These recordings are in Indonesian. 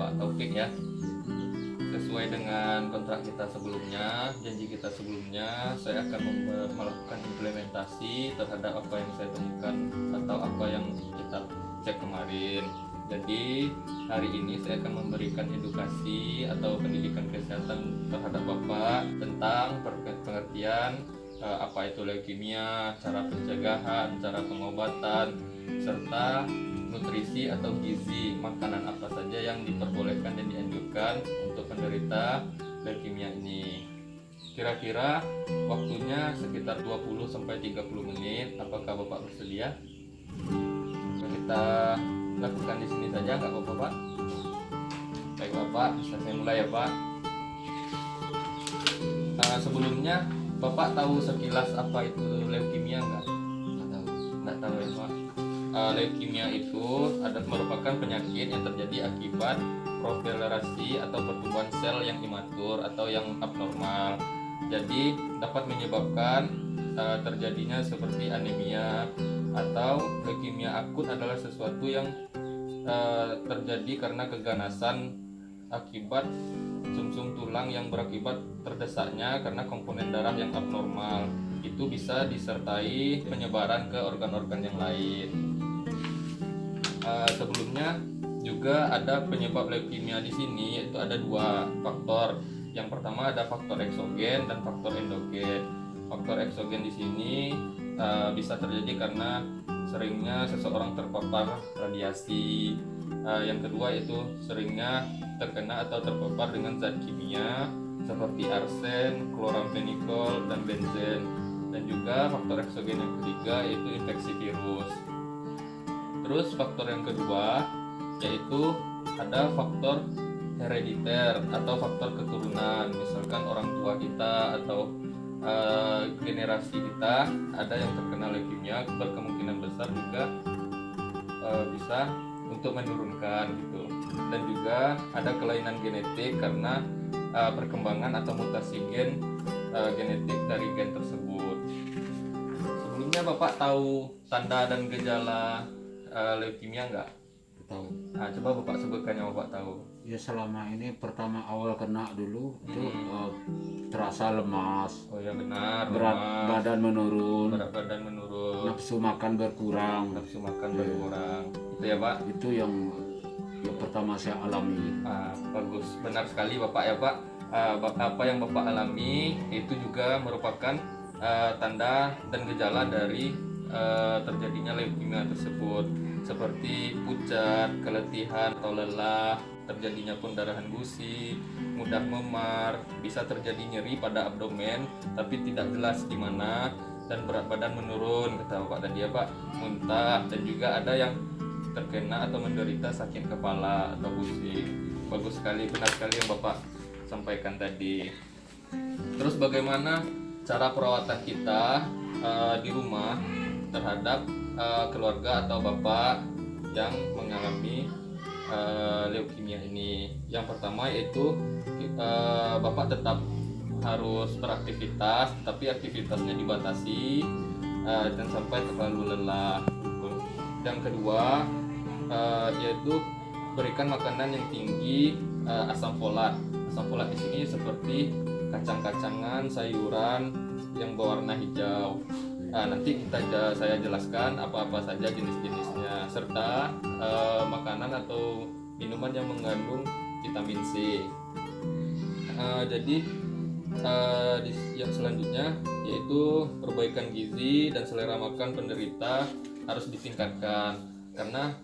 Bapak Taufik ya. Sesuai dengan kontrak kita sebelumnya, janji kita sebelumnya, saya akan melakukan implementasi terhadap apa yang saya temukan atau apa yang kita cek kemarin. Jadi hari ini saya akan memberikan edukasi atau pendidikan kesehatan terhadap Bapak tentang pengertian apa itu leukemia, cara pencegahan, cara pengobatan, serta nutrisi atau gizi, makanan apa saja yang diperbolehkan dan dianjurkan untuk penderita leukemia ini. Kira-kira waktunya sekitar 20-30 menit. Apakah Bapak bersedia? Kita lakukan di sini saja, nggak apa-apa Pak? Baik Bapak, bisa saya mulai ya Pak. Sebelumnya Bapak tahu sekilas apa itu leukemia nggak? Nggak tahu ya Pak. Leukemia itu merupakan penyakit yang terjadi akibat proliferasi atau pertumbuhan sel yang imatur atau yang abnormal. Jadi dapat menyebabkan terjadinya seperti anemia, atau leukemia akut adalah sesuatu yang terjadi karena keganasan akibat sumsum tulang yang berakibat terdesaknya karena komponen darah yang abnormal. Itu bisa disertai penyebaran ke organ-organ yang lain. Sebelumnya juga ada penyebab leukemia di sini, yaitu ada dua faktor. Yang pertama ada faktor eksogen dan faktor endogen. Faktor eksogen di sini bisa terjadi karena seringnya seseorang terpapar radiasi. Yang kedua itu seringnya terkena atau terpapar dengan zat kimia seperti arsen, kloramfenikol, dan benzen. Dan juga faktor eksogen yang ketiga yaitu infeksi virus. Terus faktor yang kedua yaitu ada faktor herediter atau faktor keturunan. Misalkan orang tua kita atau generasi kita ada yang terkena leukemia, berkemungkinan besar juga bisa untuk menurunkan gitu. Dan juga ada kelainan genetik karena perkembangan atau mutasi gen genetik dari gen tersebut. Sebelumnya Bapak tahu tanda dan gejala leukemia nggak? Tahu. Coba Bapak sebutkan yang Bapak tahu. Ya selama ini pertama awal kena dulu itu terasa lemas, Oh ya benar, berat lemas, badan menurun, berat badan menurun, nafsu makan berkurang. nafsu makan berkurang. Itu ya Pak. Itu yang pertama saya alami. Bagus, benar sekali Bapak ya Pak. Apa yang Bapak alami itu juga merupakan tanda dan gejala dari terjadinya leukemia tersebut, seperti pucat, keletihan atau lelah, terjadinya pendarahan gusi, mudah memar, bisa terjadi nyeri pada abdomen tapi tidak jelas di mana, dan berat badan menurun kata Bapak tadi ya Pak, muntah, dan juga ada yang terkena atau menderita sakit kepala atau pusing. Bagus sekali, benar sekali yang Bapak sampaikan tadi. Terus bagaimana cara perawatan kita di rumah terhadap keluarga atau Bapak yang mengalami leukemia ini? Yang pertama yaitu Bapak tetap harus beraktivitas, tapi aktivitasnya dibatasi dan sampai terlalu lelah. Yang kedua yaitu berikan makanan yang tinggi asam folat. Asam folat di sini seperti kacang-kacangan, sayuran yang berwarna hijau. Nanti saya jelaskan apa-apa saja jenis-jenisnya, serta makanan atau minuman yang mengandung vitamin C. Jadi yang selanjutnya yaitu perbaikan gizi dan selera makan penderita harus ditingkatkan, karena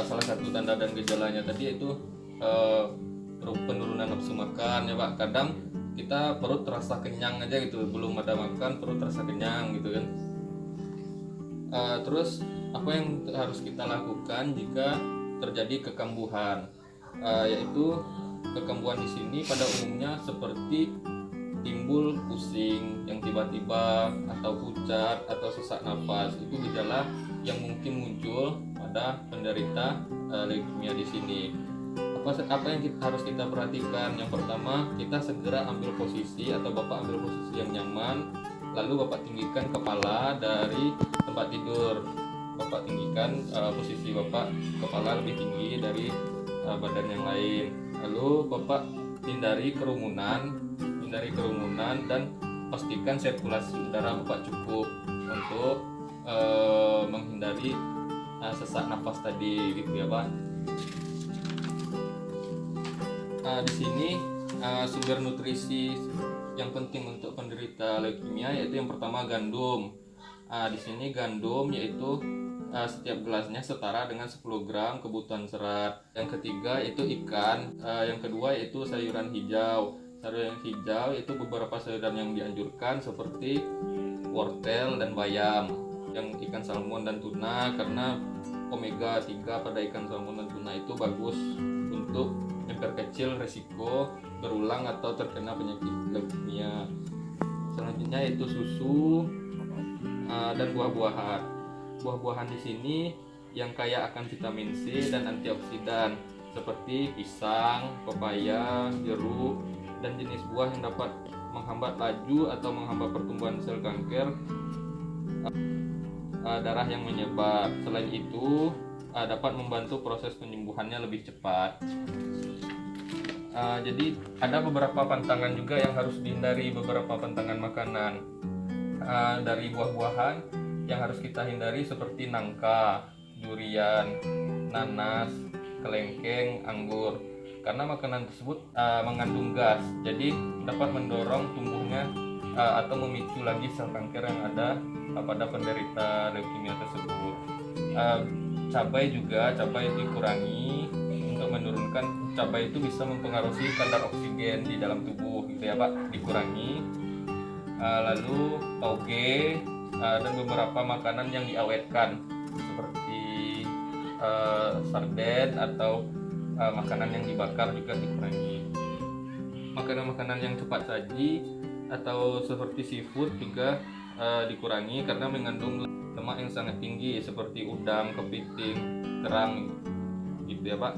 salah satu tanda dan gejalanya tadi yaitu penurunan nafsu makan ya Pak. Kadang kita perut terasa kenyang aja gitu, belum ada makan perut terasa kenyang gitu kan. Terus apa yang harus kita lakukan jika terjadi kekambuhan? Yaitu kekambuhan di sini pada umumnya seperti timbul pusing yang tiba-tiba atau pucat atau sesak napas. Itu gejala yang mungkin muncul pada penderita leukemia di sini. Apa yang harus kita perhatikan? Yang pertama, kita segera ambil posisi atau Bapak ambil posisi yang nyaman, lalu Bapak tinggikan kepala dari tempat tidur. Bapak tinggikan posisi Bapak, kepala lebih tinggi dari badan yang lain. Lalu Bapak hindari kerumunan dan pastikan sirkulasi udara Bapak cukup untuk menghindari sesak nafas tadi gitu ya Pak. Di sini sumber nutrisi yang penting untuk penderita leukemia yaitu yang pertama gandum. Di sini gandum yaitu setiap gelasnya setara dengan 10 gram kebutuhan serat. Yang ketiga itu ikan. Yang kedua yaitu sayuran hijau. Sayuran hijau itu beberapa sayuran yang dianjurkan seperti wortel dan bayam. Yang ikan salmon dan tuna, karena omega 3 pada ikan salmon dan tuna itu bagus untuk memperkecil resiko berulang atau terkena penyakit leukemia. Selanjutnya itu susu dan buah-buahan. Buah-buahan di sini yang kaya akan vitamin C dan antioksidan seperti pisang, pepaya, jeruk, dan jenis buah yang dapat menghambat laju atau menghambat pertumbuhan sel kanker darah yang menyebar. Selain itu dapat membantu proses penyembuhannya lebih cepat. Jadi ada beberapa pantangan juga yang harus dihindari, beberapa pantangan makanan dari buah-buahan yang harus kita hindari seperti nangka, durian, nanas, kelengkeng, anggur, karena makanan tersebut mengandung gas, jadi dapat mendorong tumbuhnya atau memicu lagi sel kanker yang ada pada penderita leukemia tersebut. Cabai dikurangi untuk menurunkan. Cabai itu bisa mempengaruhi kadar oksigen di dalam tubuh gitu ya Pak, dikurangi. Lalu toge dan beberapa makanan yang diawetkan seperti sarden atau makanan yang dibakar juga dikurangi. Makanan-makanan yang cepat saji atau seperti seafood juga dikurangi karena mengandung lemak yang sangat tinggi seperti udang, kepiting, kerang gitu ya Pak.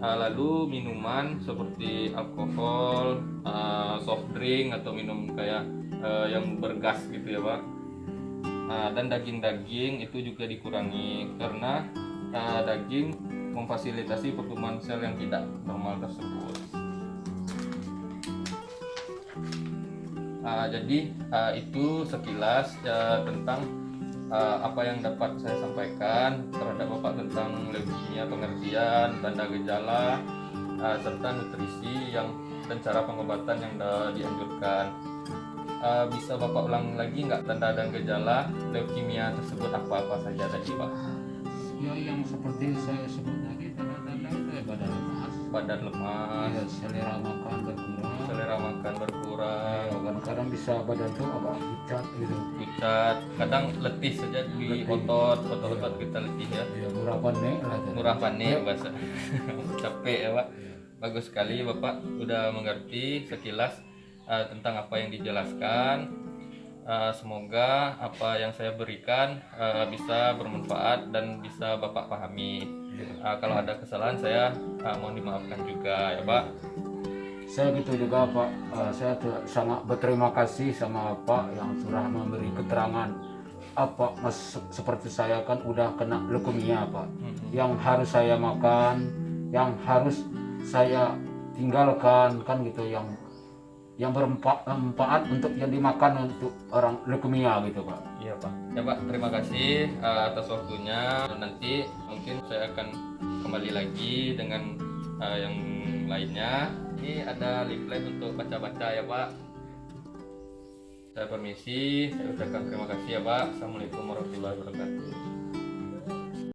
Lalu minuman seperti alkohol, soft drink atau minum kayak yang bergas gitu ya Pak. Dan daging-daging itu juga dikurangi karena daging memfasilitasi pertumbuhan sel yang tidak normal tersebut. Jadi itu sekilas tentang apa yang dapat saya sampaikan terhadap Bapak tentang leukemia, pengertian, tanda gejala, serta nutrisi dan cara pengobatan yang dianjurkan. Bisa Bapak ulang lagi nggak tanda dan gejala leukemia tersebut apa-apa saja tadi Pak? Ya yang seperti saya sebut tadi tanda-tanda itu ya badan lemas, ya, selera makan berkurang, ya, kadang-kadang bisa badan tuh agak pucat, kadang letih saja di otot kita letih ya. Ya murah panik bahasa capek ya Pak. Bagus sekali Bapak udah mengerti sekilas tentang apa yang dijelaskan. Semoga apa yang saya berikan bisa bermanfaat dan bisa Bapak pahami. Kalau ada kesalahan saya mohon dimaafkan juga ya Pak. Saya gitu juga Pak, saya sangat berterima kasih sama Pak yang sudah memberi keterangan apa seperti saya kan udah kena leukemia Pak. Yang harus saya makan, yang harus saya tinggalkan kan gitu, yang bermanfaat untuk yang dimakan untuk orang leukemia gitu Pak. Iya Pak. Ya Pak, terima kasih atas waktunya. Nanti mungkin saya akan kembali lagi dengan yang lainnya. Ini ada leaflet untuk baca-baca ya Pak. Saya permisi, saya ucapkan terima kasih ya Pak. Assalamualaikum warahmatullahi wabarakatuh.